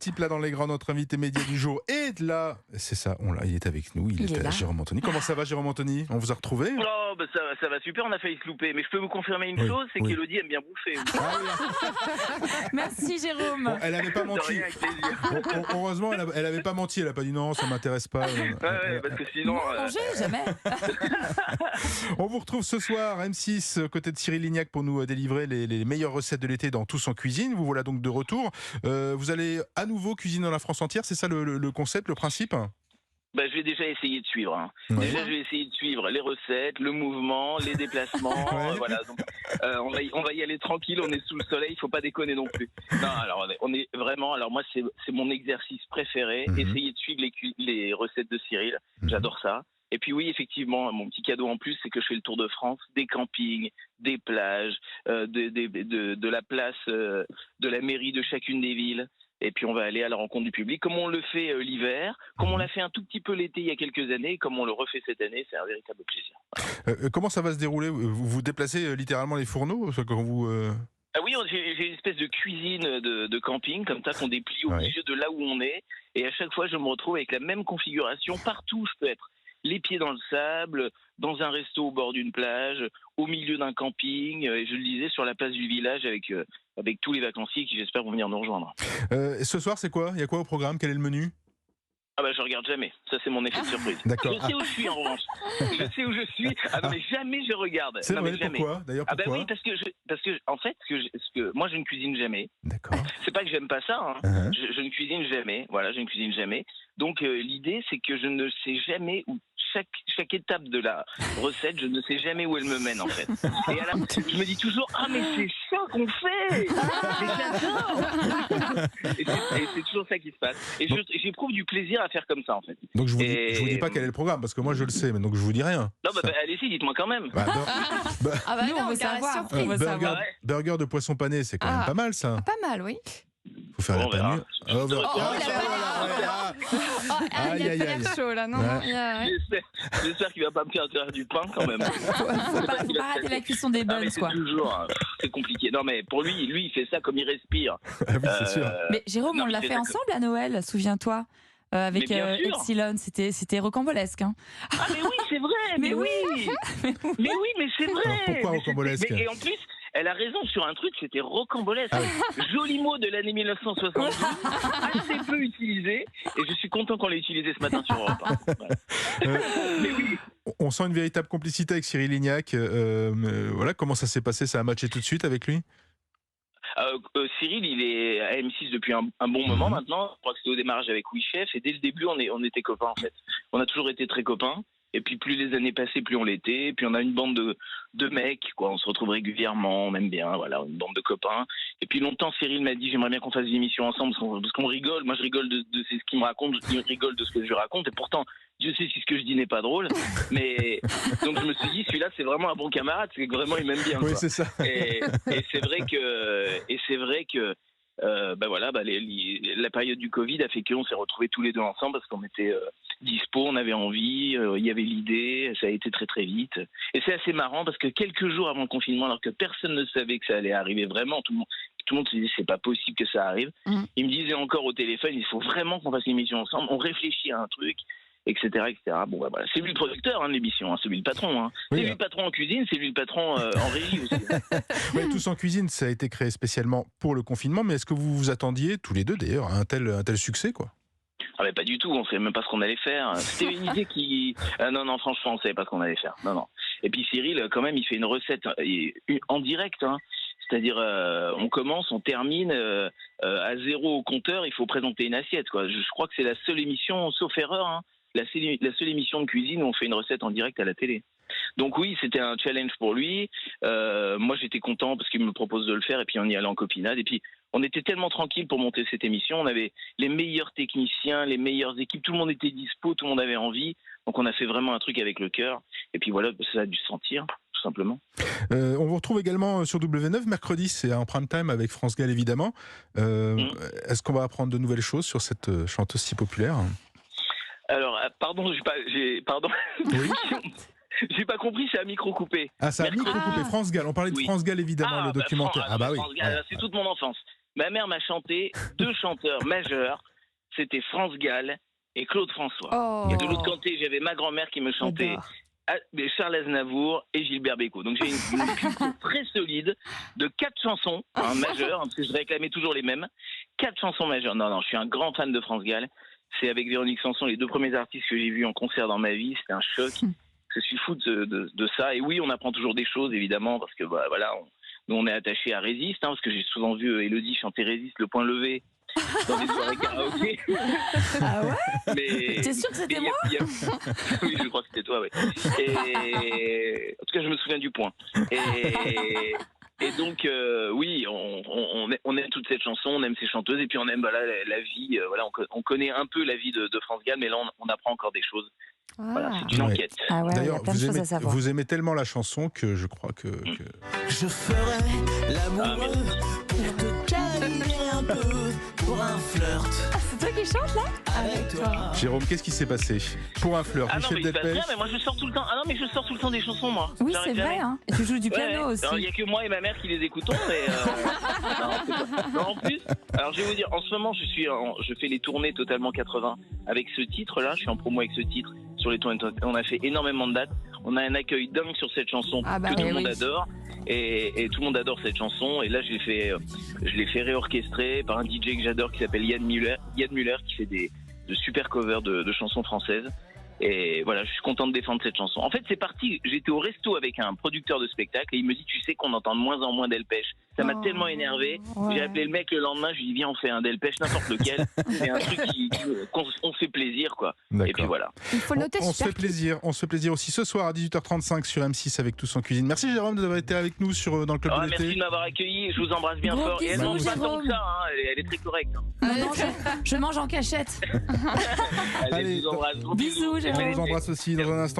petits plats dans les grands, notre invité média du jour est là. C'est ça, il est avec nous, il est là. Jérôme Anthony. Comment ça va, Jérôme Anthony? On vous a retrouvé? Oh, bah ça va super, on a failli se louper. Mais je peux vous confirmer une chose, c'est qu'Élodie aime bien bouffer. Merci Jérôme. Bon, elle n'avait pas menti. Heureusement, elle n'avait pas menti. Elle n'a pas dit non, ça ne m'intéresse pas. Ouais, parce que sinon. Manger, jamais. On vous retrouve ce soir, M6, côté de Cyril Lignac, pour nous délivrer les meilleures recettes de l'été dans Tous en cuisine. Vous voilà donc de retour. Vous allez à nouveau cuisiner dans la France entière, c'est ça le concept, le principe? Bah, je vais déjà essayer de suivre. Hein. Ouais. Déjà, je vais essayer de suivre les recettes, le mouvement, les déplacements. Ouais. Voilà. Donc, on va y aller tranquille. On est sous le soleil. Il faut pas déconner non plus. Non, alors on est vraiment. Alors moi, c'est mon exercice préféré. Essayer de suivre les recettes de Cyril. J'adore ça. Et puis oui, effectivement, mon petit cadeau en plus, c'est que je fais le tour de France, des campings, des plages, de la place, de la mairie de chacune des villes. Et puis on va aller à la rencontre du public, comme on le fait l'hiver, comme on l'a fait un tout petit peu l'été il y a quelques années, comme on le refait cette année, c'est un véritable plaisir. Comment ça va se dérouler? Vous déplacez littéralement les fourneaux quand vous... Ah oui, j'ai une espèce de cuisine de camping, comme ça, qu'on déplie au milieu de là où on est. Et à chaque fois, je me retrouve avec la même configuration. Partout où je peux être. Les pieds dans le sable, dans un resto au bord d'une plage, au milieu d'un camping, et je le disais, sur la place du village avec tous les vacanciers qui, j'espère, vont venir nous rejoindre. Et ce soir, c'est quoi? Il y a quoi au programme? Quel est le menu? Ah bah je regarde jamais, ça c'est mon effet de surprise. D'accord. Je sais où je suis en revanche. Je sais où je suis. Ah non mais jamais je regarde. C'est non, vrai, mais jamais. Pourquoi? D'ailleurs, pourquoi? Ah bah oui, parce que en fait, moi je ne cuisine jamais. D'accord. C'est pas que j'aime pas ça, hein. Je ne cuisine jamais. Voilà, je ne cuisine jamais. Donc l'idée c'est que je ne sais jamais où chaque étape de la recette, je ne sais jamais où elle me mène en fait. Et à je me dis toujours mais c'est ça qu'on fait. Mais j'adore. Et c'est toujours ça qui se passe. Et j'éprouve du plaisir à faire comme ça en fait. Donc je vous dis pas quel est le programme parce que moi je le sais, mais donc je vous dis rien. Non allez-y, dites-moi quand même. Nous on veut savoir. Burger de poisson pané, c'est quand même pas mal ça. Pas mal, oui. Faut faire la panure. Il a pas l'air chaud là, non? J'espère qu'il va pas me faire du pain quand même. Faut pas rater la cuisson des buns, quoi. C'est compliqué. Non mais pour lui, il fait ça comme il respire. Ah oui, c'est sûr. Mais Jérôme, on l'a fait ensemble à Noël, souviens-toi. Avec Epsilon, c'était rocambolesque. Hein. Ah mais oui, c'est vrai. Mais oui. Mais c'est vrai. Alors, pourquoi rocambolesque? Et en plus, elle a raison sur un truc, c'était rocambolesque. Joli mot de l'année 1972, assez peu utilisé, et je suis content qu'on l'ait utilisé ce matin sur Europe 1. Mais oui. On sent une véritable complicité avec Cyril Lignac. Voilà, comment ça s'est passé? Ça a matché tout de suite avec lui? Cyril, il est à M6 depuis un bon moment maintenant. Je crois que c'était au démarrage avec Oui Chef, et dès le début, on était copains en fait. On a toujours été très copains. Et puis plus les années passaient, plus on l'était. Et puis on a une bande de mecs, quoi. On se retrouve régulièrement, on aime bien, voilà, une bande de copains. Et puis longtemps, Cyril m'a dit j'aimerais bien qu'on fasse des émissions ensemble parce qu'on rigole. Moi, je rigole de ce qu'il me raconte, il rigole de ce que je raconte. Et pourtant, Dieu sait si ce que je dis n'est pas drôle. Mais donc je me suis dit celui-là, c'est vraiment un bon camarade, c'est que vraiment il m'aime bien. Oui, quoi. c'est ça. Et c'est vrai que. La période du Covid a fait qu'on s'est retrouvés tous les deux ensemble parce qu'on était dispo, on avait envie, il y avait l'idée, ça a été très très vite. Et c'est assez marrant parce que quelques jours avant le confinement, alors que personne ne savait que ça allait arriver vraiment, tout le monde se disait c'est pas possible que ça arrive. Il me disait encore au téléphone, il faut vraiment qu'on fasse l'émission ensemble, on réfléchit à un truc. Etc. Bon, voilà. C'est lui le producteur de l'émission, c'est lui le patron. C'est lui le patron en cuisine, c'est lui le patron en régie aussi. Oui, Tous en cuisine, ça a été créé spécialement pour le confinement, mais est-ce que vous vous attendiez, tous les deux d'ailleurs, à un tel succès, quoi? Ah mais pas du tout, on savait même pas ce qu'on allait faire. C'était une idée qui... non, franchement, on savait pas ce qu'on allait faire. Non. Et puis Cyril, quand même, il fait une recette en direct. C'est-à-dire, on commence, on termine à zéro au compteur, il faut présenter une assiette, quoi. Je crois que c'est la seule émission, sauf erreur, la seule émission de cuisine où on fait une recette en direct à la télé. Donc oui, c'était un challenge pour lui. Moi, j'étais content parce qu'il me propose de le faire et puis on y allait en copinade. Et puis, on était tellement tranquille pour monter cette émission. On avait les meilleurs techniciens, les meilleures équipes. Tout le monde était dispo, tout le monde avait envie. Donc on a fait vraiment un truc avec le cœur. Et puis voilà, ça a dû se sentir, tout simplement. On vous retrouve également sur W9 mercredi, c'est en prime time avec France Gall évidemment. Est-ce qu'on va apprendre de nouvelles choses sur cette chanteuse si populaire? Alors, pardon, pardon. Oui. J'ai pas compris, c'est à micro coupé. Ah, c'est à micro coupé. France Gall, on parlait de France Gall évidemment, le documentaire. France Gall, c'est toute mon enfance. ma mère m'a chanté 2 chanteurs majeurs. C'était France Gall et Claude François. Oh. Et de l'autre côté, j'avais ma grand-mère qui me chantait Charles Aznavour et Gilbert Bécaud. Donc j'ai une culture très solide de 4 chansons majeures, parce que je réclamais toujours les mêmes. 4 chansons majeures. Non, je suis un grand fan de France Gall. C'est avec Véronique Sanson les 2 premiers artistes que j'ai vus en concert dans ma vie. C'était un choc. Je suis fou de ça. Et oui, on apprend toujours des choses, évidemment, parce que voilà, nous on est attachés à Résiste, parce que j'ai souvent vu Élodie chanter Résiste le point levé dans des soirées karaoké. Ah ouais? T'es sûr que c'était moi? Oui, je crois que c'était toi, ouais. Et en tout cas, je me souviens du point. Et donc, oui, on aime toute cette chanson, on aime ces chanteuses, et puis on aime la vie. Voilà, on connaît un peu la vie de France Gall, mais là, on apprend encore des choses. Voilà, c'est une enquête. Ah ouais, D'ailleurs, vous vous aimez tellement la chanson que je crois que... Je ferai l'amour pour te câliner un peu, pour un flirt. Ah, c'est toi qui chantes là? Avec toi. Jérôme, qu'est-ce qui s'est passé? Pour un flirt, Ah non, mais Michel il se passe Delpech. rien, mais moi je sors tout le temps. Ah non, mais je sors tout le temps des chansons, moi. Oui, J'arrête c'est vrai, jamais. hein. Et tu joues du piano aussi. Alors, il n'y a que moi et ma mère qui les écoutons, mais non, en plus, alors je vais vous dire, en ce moment, je fais les tournées totalement 80 avec ce titre-là. Je suis en promo avec ce titre sur les tournées. On a fait énormément de dates. On a un accueil dingue sur cette chanson que tout le monde adore. Et tout le monde adore cette chanson. Et là, je l'ai fait réorchestrer par un DJ que j'adore qui s'appelle Yann Muller, qui fait de super covers de chansons françaises. Et voilà, je suis content de défendre cette chanson. En fait, c'est parti. J'étais au resto avec un producteur de spectacle et il me dit, tu sais qu'on entend de moins en moins Delpech. Ça m'a tellement énervé. Ouais. J'ai appelé le mec le lendemain. Je lui ai dit, viens, on fait un Delpech, n'importe lequel. C'est un truc qu'on fait plaisir, quoi. Et puis voilà. Il faut le noter. On se fait plaisir. On se fait plaisir aussi ce soir à 18h35 sur M6 avec Tous en cuisine. Merci Jérôme d'avoir été avec nous dans le club de l'été. Merci de m'avoir accueilli. Je vous embrasse bien fort. Et elle mange pas tant que ça. Elle est très correcte. Je mange en cachette. Allez, je vous embrasse. Bisous. On vous embrasse aussi dans un instant.